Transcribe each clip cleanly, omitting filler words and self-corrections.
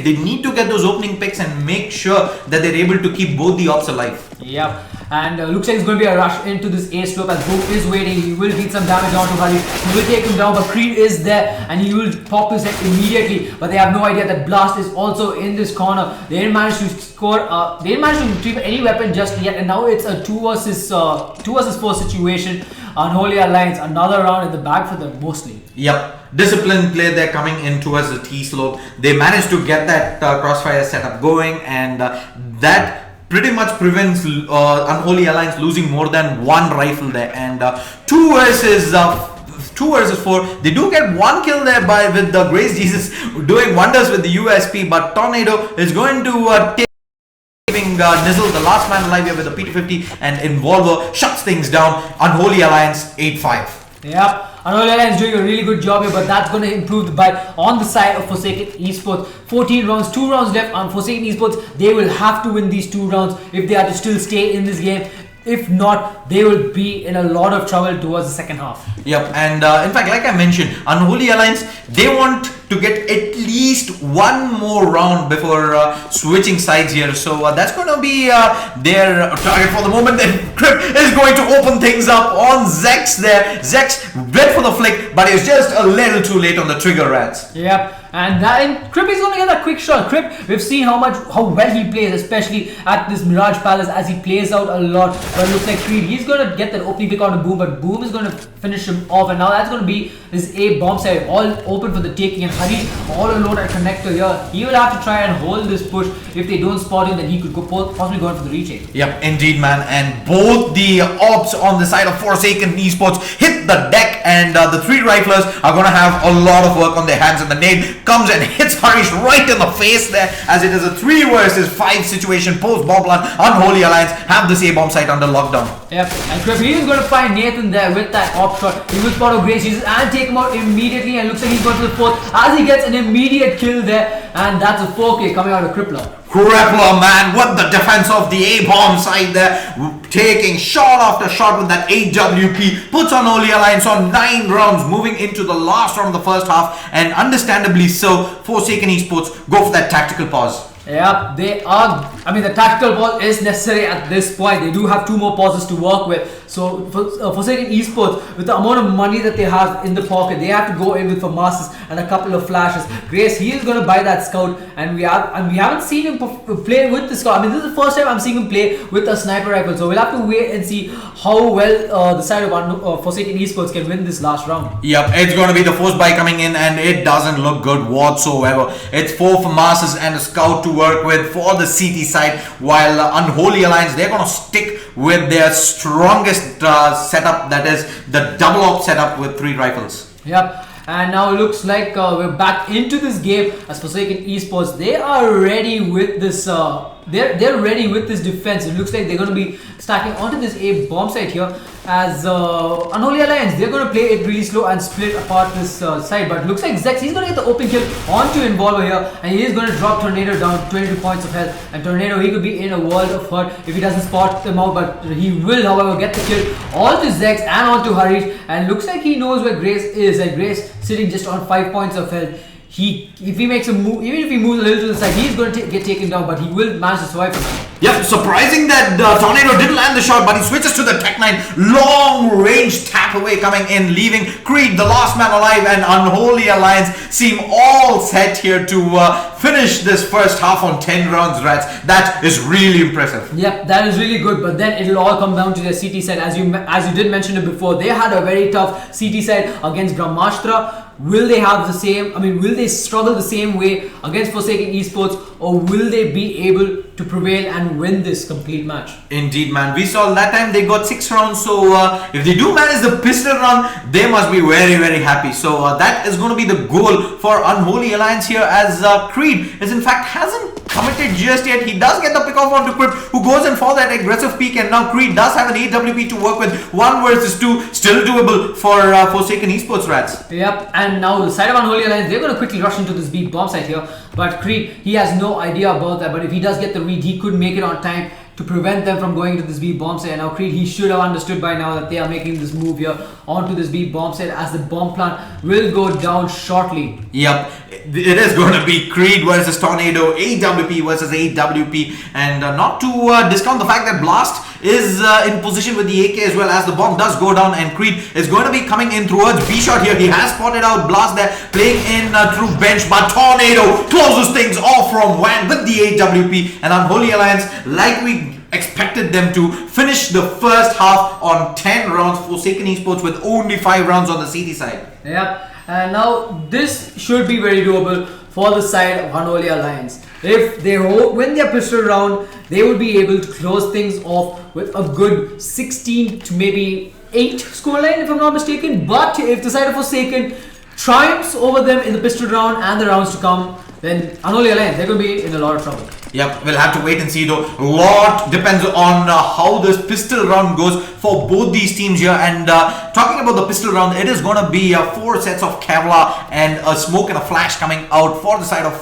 They need to get those opening picks and make sure that they're able to keep both the ops alive. Yep. And looks like it's going to be a rush into this A slope as Boom is waiting. He will deal some damage onto Hari. He will take him down, but Creed is there and he will pop his head immediately. But they have no idea that Blast is also in this corner. They didn't manage to score. They didn't manage to retrieve any weapon just yet, and now it's a 2 versus 4 situation. Unholy Alliance, another round in the bag for them mostly. Yep. Disciplined play there coming in towards the T slope. They managed to get that crossfire setup going, and that pretty much prevents Unholy Alliance losing more than one rifle there. And 2 versus 4. They do get 1 kill there with the Grace Jesus doing wonders with the USP, but Tornado is going to take Nizzle, the last man alive here with the P250, and Involver shuts things down. Unholy Alliance 8-5. Yep. Unholy Alliance doing a really good job here, but that's going to improve the bite on the side of Forsaken Esports. 14 rounds, 2 rounds left on Forsaken Esports. They will have to win these 2 rounds if they are to still stay in this game. If not, they will be in a lot of trouble towards the second half. Yep, and in fact, like I mentioned, Unholy Alliance, they want to get at least 1 more round before switching sides here. So that's going to be their target for the moment. Then Crip is going to open things up on Zex there. Zex went for the flick, but it's just a little too late on the trigger, RatZ. Yep. And Crip is going to get that quick shot. Crip, we've seen how well he plays, especially at this Mirage Palace, as he plays out a lot. But it looks like Creed, he's going to get that opening pick on Boom, but Boom is going to finish him off. And now that's going to be his A bomb side, all open for the taking. And Hari all alone at connector here. He will have to try and hold this push. If they don't spot him, then he could possibly go in for the retake. Yep, indeed, man. And both the ops on the side of Forsaken Esports hit the deck, and the 3 riflers are going to have a lot of work on their hands. And the nade comes and hits Harish right in the face there, as it is a 3 versus 5 situation. Post Bobland, Unholy Alliance have this A-bomb site under lockdown. Yep, and Crip, he is going to find Nathan there with that op shot. He will spot a Grace Jesus and take him out immediately, and looks like he's going to the 4th as he gets an immediate kill there, and that's a 4K coming out of Crippler. Crippler, man, with the defense of the A-bomb side there, taking shot after shot with that AWP, puts Unholy Alliance on 9 rounds, moving into the last round of the first half, and understandably so, Forsaken Esports go for that tactical pause. Yeah, they are. I mean, the tactical pause is necessary at this point. They do have 2 more pauses to work with. So, Forsaken Esports, with the amount of money that they have in the pocket, they have to go in with FAMASas and a couple of flashes. Grace, he is going to buy that scout, and we haven't seen him play with the scout. I mean, this is the first time I'm seeing him play with a sniper rifle. So we'll have to wait and see how well the side of Forsaken Esports can win this last round. Yep, it's going to be the force buy coming in, and it doesn't look good whatsoever. It's 4 FAMASas and a scout to work with for the CT side, while Unholy Alliance, they're going to stick with their strongest setup, that is the double op setup with 3 rifles. Yep. And now it looks like we're back into this game as Forsaken Esports. They are ready with this. They're ready with this defense. It looks like they're going to be stacking onto this A bomb site here. As Unholy Alliance, they're going to play it really slow and split apart this side. But it looks like Zex, he's going to get the open kill onto Involver here, and he is going to drop Tornado down 22 points of health. And Tornado, he could be in a world of hurt if he doesn't spot them out, but he will, however, get the kill onto Zex and onto Harish. And looks like he knows where Grace is, and Grace sitting just on 5 points of health. If he makes a move, even if he moves a little to the side, he's going to get taken down, but he will manage to survive from that. Yep, surprising that Tornado didn't land the shot, but he switches to the Tech 9 long range tap away coming in, leaving Creed, the last man alive, and Unholy Alliance seem all set here to finish this first half on 10 rounds, RatZ. That is really impressive. Yep, that is really good, but then it'll all come down to their CT side. As you did mention it before, they had a very tough CT side against Brahmastra. Will they have the same, will they struggle the same way against Forsaken Esports, or will they be able to prevail and win this complete match? Indeed, man. We saw that time they got 6 rounds, so if they do manage the pistol run, they must be very, very happy. So that is going to be the goal for Unholy Alliance here, as Creed is in fact hasn't committed just yet. He does get the pick off onto Crip, who goes in for that aggressive peek, and now Creed does have an AWP to work with. 1 versus 2, still doable for Forsaken Esports, RatZ. Yep, and now the side of Unholy Alliance, they're going to quickly rush into this B bomb site here, but Creed, he has no idea about that, but if he does get the read, he could make it on time. to prevent them from going into this B bomb site. And now Creed, he should have understood by now that they are making this move here onto this B bomb site, as the bomb plant will go down shortly. Yep, it is going to be Creed versus Tornado, AWP versus AWP, and not to discount the fact that Blast is in position with the AK as well, as the bomb does go down, and Creed is going to be coming in towards B shot here. He has spotted out Blast there, playing in through bench, but Tornado closes things off from WAN with the AWP, and Unholy Alliance, like we expected them to, finish the first half on 10 rounds. Forsaken Esports with only 5 rounds on the CT side. Yep, and now this should be very doable for the side of Unholy Alliance. If they win their pistol round, they would be able to close things off with a good 16 to maybe 8 scoreline, if I'm not mistaken. But if the side of Forsaken triumphs over them in the pistol round and the rounds to come, then Unholy Alliance, they're going to be in a lot of trouble. Yep, we'll have to wait and see though. A lot depends on how this pistol round goes for both these teams here. And talking about the pistol round, it is going to be 4 sets of Kevlar and a smoke and a flash coming out for the side of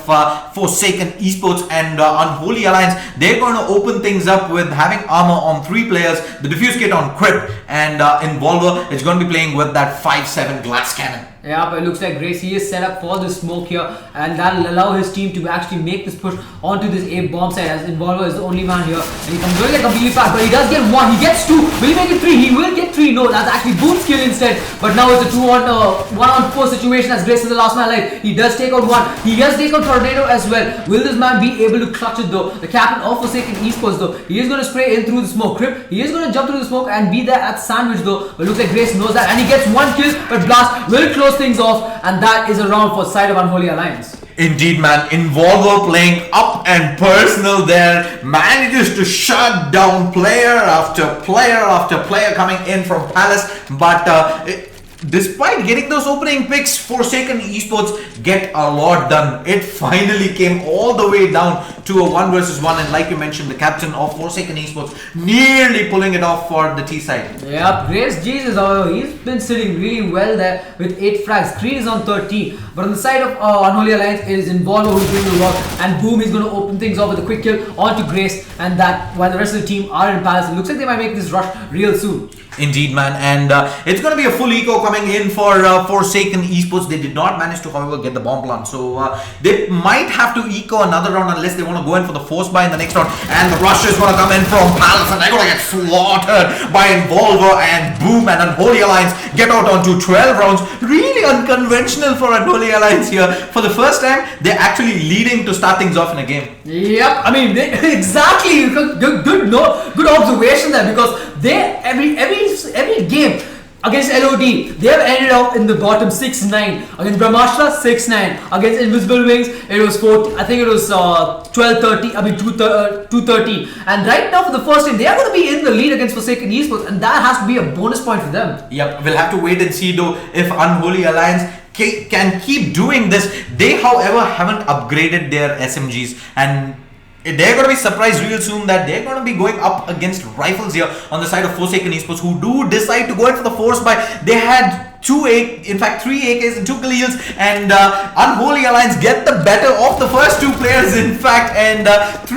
Forsaken Esports and Unholy Alliance. They're going to open things up with having armor on 3 players, the defuse kit on Crypt, and Involver is going to be playing with that 5.7 glass cannon. Yeah, but it looks like Grace, he is set up for the smoke here, and that will allow his team to actually make this push onto this A bomb site, as Involver is the only man here, and he comes going to get completely fast, but he does get 1, he gets 2, will he make it 3? He will get 3, no, that's actually Boom's kill instead, but now it's a 1-on-4 situation, as Grace is the last man alive. He does take out 1, he does take out Tornado as well. Will this man be able to clutch it though? The captain of Forsaken Esports though, he is going to spray in through the smoke. Crypt, he is going to jump through the smoke and be there at sandwich though, but looks like Grace knows that, and he gets 1 kill, but Blast will close things off, and that is a round for side of Unholy Alliance. Indeed, man. Involver playing up and personal there, manages to shut down player after player after player coming in from Palace, but despite getting those opening picks, Forsaken Esports get a lot done. It finally came all the way down to a 1 versus 1, and like you mentioned, the captain of Forsaken Esports nearly pulling it off for the T side. Yep, Grace Jesus, he's been sitting really well there with 8 frags. Creed is on 13, but on the side of Unholy Alliance, it is Involver who's doing the work, and Boom is going to open things off with a quick kill onto Grace, and that while the rest of the team are in Palace. It looks like they might make this rush real soon. Indeed, man, and it's going to be a full eco coming in for Forsaken Esports. They did not manage to, however, get the bomb plant, so they might have to eco another round unless they want to go in for the force buy in the next round. And the rush is going to come in from Palace, and they're going to get slaughtered by Involver, and Boom and Unholy Alliance get out onto 12 rounds. Really unconventional for Unholy Alliance here. For the first time, they're actually leading to start things off in a game. Yep, I mean, exactly. Good observation there, because they every game against LOD, they have ended up in the bottom 6-9. Against Brahmastra, 6-9. Against Invisible Wings, it was 4. I think it was 12-30. I mean 2-13. And right now, for the first time, they are going to be in the lead against Forsaken Esports, and that has to be a bonus point for them. Yep, we'll have to wait and see though if Unholy Alliance can keep doing this. They, however, haven't upgraded their SMGs, and they're going to be surprised real soon that they're going to be going up against rifles here on the side of Forsaken Esports, who do decide to go in for the force buy. They had 3 AKs and 2 Khalils, and Unholy Alliance get the better of the first 2 players, in fact, and 5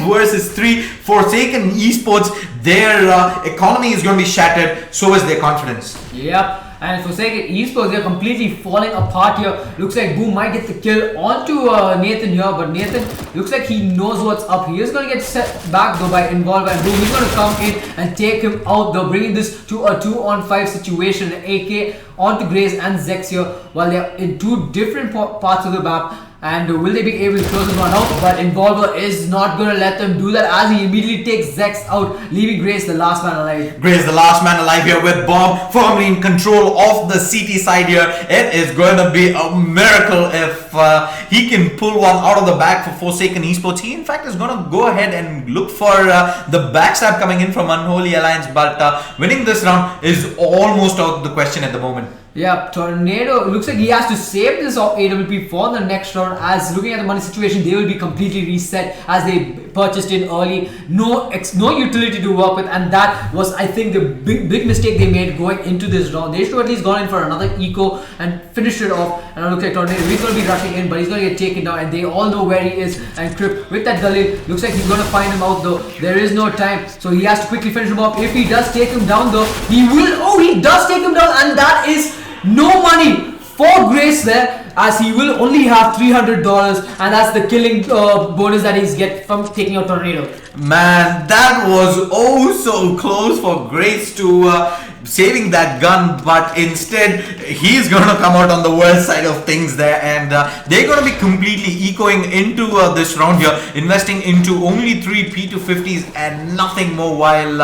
versus 3. Forsaken Esports, their economy is going to be shattered, so is their confidence. Yep. And Forsaken Esports, they're completely falling apart here. Looks like Boom might get the kill onto Nathan here, but Nathan looks like he knows what's up. He is going to get set back though by Involver, and Boom is going to come in and take him out though, bringing this to a 2-on-5 situation. AK onto Grace and Zex here, while they're in 2 different parts of the map. And will they be able to close this one out? But Involver is not going to let them do that, as he immediately takes Zex out, leaving Grace the last man alive. Grace the last man alive here with Bomb firmly in control of the CT side here. It is going to be a miracle if he can pull one out of the bag for Forsaken Esports. He in fact is going to go ahead and look for the backstab coming in from Unholy Alliance, but winning this round is almost out of the question at the moment. Yeah, Tornado looks like he has to save this AWP for the next round. As looking at the money situation, they will be completely reset as they purchased it early. No utility to work with, and that was, I think, the big mistake they made going into this round. They should have at least gone in for another eco and finished it off. And it looks like Tornado, he's going to be rushing in, but he's going to get taken down, and they all know where he is. And Crip with that Galil, looks like he's going to find him out though. There is no time, so he has to quickly finish him off. If he does take him down though, he will. Oh, he does take him down, and that is no money for Grace there, as he will only have $300, and that's the killing bonus that he's get from taking out Tornado. Man, that was oh so close for Grace to saving that gun, but instead he's gonna come out on the worst side of things there, and they're gonna be completely ecoing into this round here, investing into only 3 P250s and nothing more, while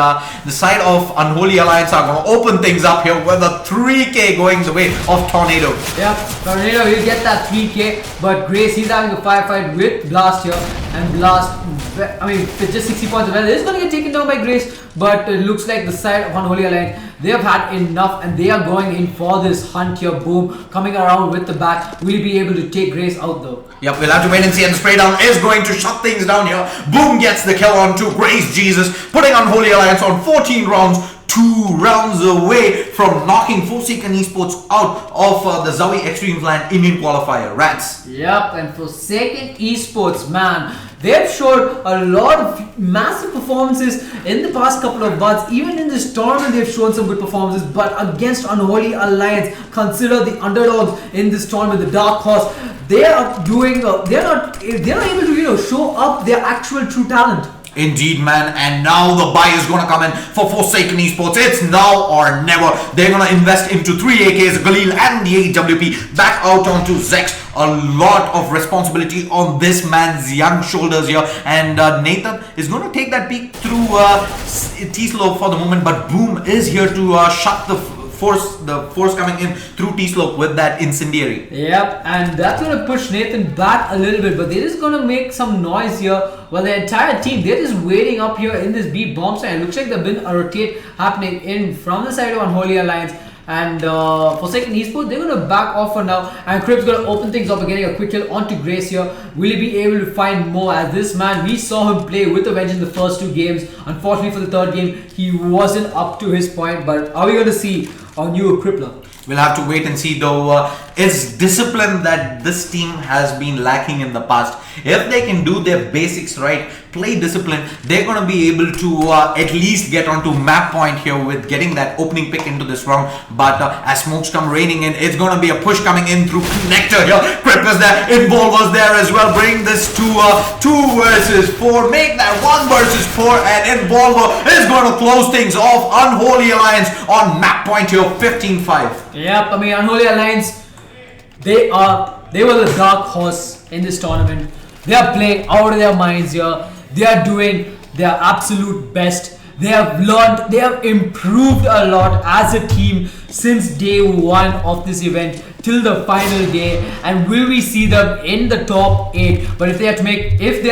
the side of Unholy Alliance are gonna open things up here with a 3k going the way of Tornado. Yeah, Tornado will get that 3k, but Grace, he's having a firefight with Blast here, and Blast, I mean, with just 60 points of health, is gonna get taken down by Grace, but it looks like the side of Unholy Alliance, they have had enough and they are going in for this hunt here. Boom, coming around with the back. Will he be able to take Grace out though? Yep, we'll have to wait and see, and the spray down is going to shut things down here. Boom gets the kill on to Grace Jesus, putting Unholy Alliance on 14 rounds, 2 rounds away from knocking Forsaken Esports out of the ZOWIE eXTREMESLAND Indian qualifier. RatZ. Yep, and Forsaken Esports, man, they've showed a lot of massive performances in the past couple of months. Even in this tournament, they've shown some good performances. But against Unholy Alliance, consider the underdogs in this tournament, the Dark Horse. They are doing. They're not able to show up their actual true talent. Indeed, man, and now the buy is going to come in for Forsaken Esports. It's now or never. They're going to invest into 3 AKs, Galil and the AWP back out onto Zex. A lot of responsibility on this man's young shoulders here, and Nathan is going to take that peek through T-Slope for the moment, but Boom is here to shut the force coming in through T-Slope with that incendiary. Yep, and that's going to push Nathan back a little bit, but they're just going to make some noise here. Well, the entire team, they're just waiting up here in this B bomb site. It looks like there's been a rotate happening in from the side of Unholy Alliance. And Forsaken Esports, they're going to back off for now. And Crip's going to open things up and getting a quick kill onto Grace here. Will he be able to find more? As this man, we saw him play with the Wedge in the first 2 games. Unfortunately for the 3rd game, he wasn't up to his point. But are we going to see a new Crippler? We'll have to wait and see though. It's discipline that this team has been lacking in the past. If they can do their basics right, play discipline, they're going to be able to at least get onto map point here with getting that opening pick into this round. But as smokes come raining in, it's going to be a push coming in through Connector here. Crip is there, Involver's there as well. Bring this to 2 versus 4, make that 1 versus 4, and Involver is going to close things off. Unholy Alliance on map point here, 15-5. Yep, I mean, Unholy Alliance, they were the Dark Horse in this tournament. They are playing out of their minds here. They are doing their absolute best. They have learned, they have improved a lot as a team since day 1 of this event till the final day. And will we see them in the top 8? But if they have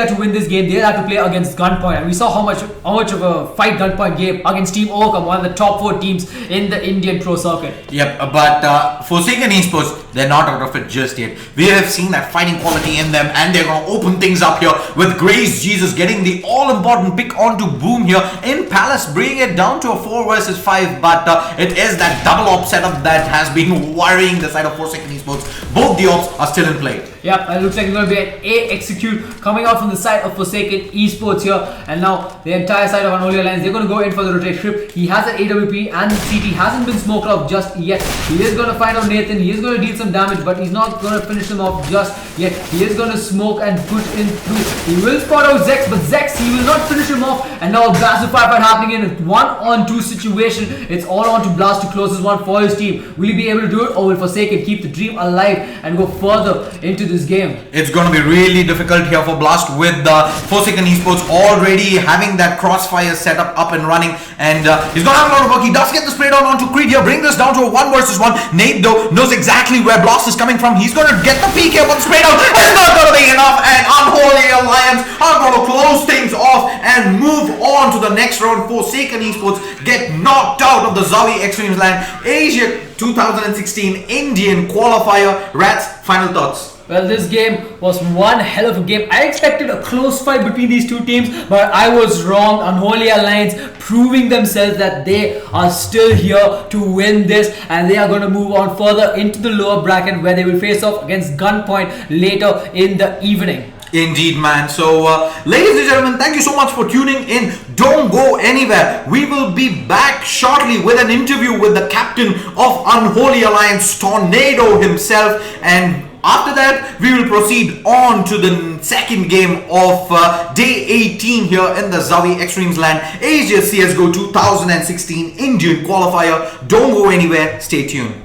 to win this game, they'll have to play against Gunpoint. And we saw how much of a fight Gunpoint gave against Team Overcome, one of the top 4 teams in the Indian pro circuit. Yep, but Forsaken Esports, they're not out of it just yet. We have seen that fighting quality in them, and they're going to open things up here with Grace Jesus getting the all-important pick onto Boom here in Palace, bringing it down to a 4 versus 5. But it is that double op setup that has been worrying the side of Forsaken Esports. Both the ops are still in play. Yep, it looks like it's going to be an A execute coming out from the side of Forsaken Esports here. And now the entire side of Unholy Alliance, they're going to go in for the rotate trip. He has an AWP and the CT hasn't been smoked out just yet. He is going to find out Nathan. He is going to deal some damage, but he's not going to finish him off just yet. He is going to smoke and push in through. He will spot out Zex, but Zex, he will not finish him off. And now Blast firefight happening in a 1-on-2 situation. It's all on to Blast to close this one for his team. Will he be able to do it, or will Forsaken keep the dream alive and go further into this game? It's going to be really difficult here for Blast with the Forsaken Esports already having that crossfire setup up and running, and he's going to have a lot of work. He does get the spray down onto Creed here, bring this down to a 1 versus 1. Nate though knows exactly where Blast is coming from. He's going to get the peek here, but the spray down is not going to be enough, and Unholy Alliance are going to close things off and move on to the next round. Forsaken Esports get knocked out of of the ZOWIE eXTREMESLAND Asia 2016 Indian Qualifier. RatZ, final thoughts? Well, this game was one hell of a game. I expected a close fight between these two teams, but I was wrong. Unholy Alliance proving themselves that they are still here to win this, and they are going to move on further into the lower bracket where they will face off against Gunpoint later in the evening. Indeed, man. So, ladies and gentlemen, thank you so much for tuning in. Don't go anywhere. We will be back shortly with an interview with the captain of Unholy Alliance, Tornado himself, and after that, we will proceed on to the second game of day 18 here in the ZOWIE eXTREMESLAND Asia CSGO 2016 Indian Qualifier. Don't go anywhere. Stay tuned.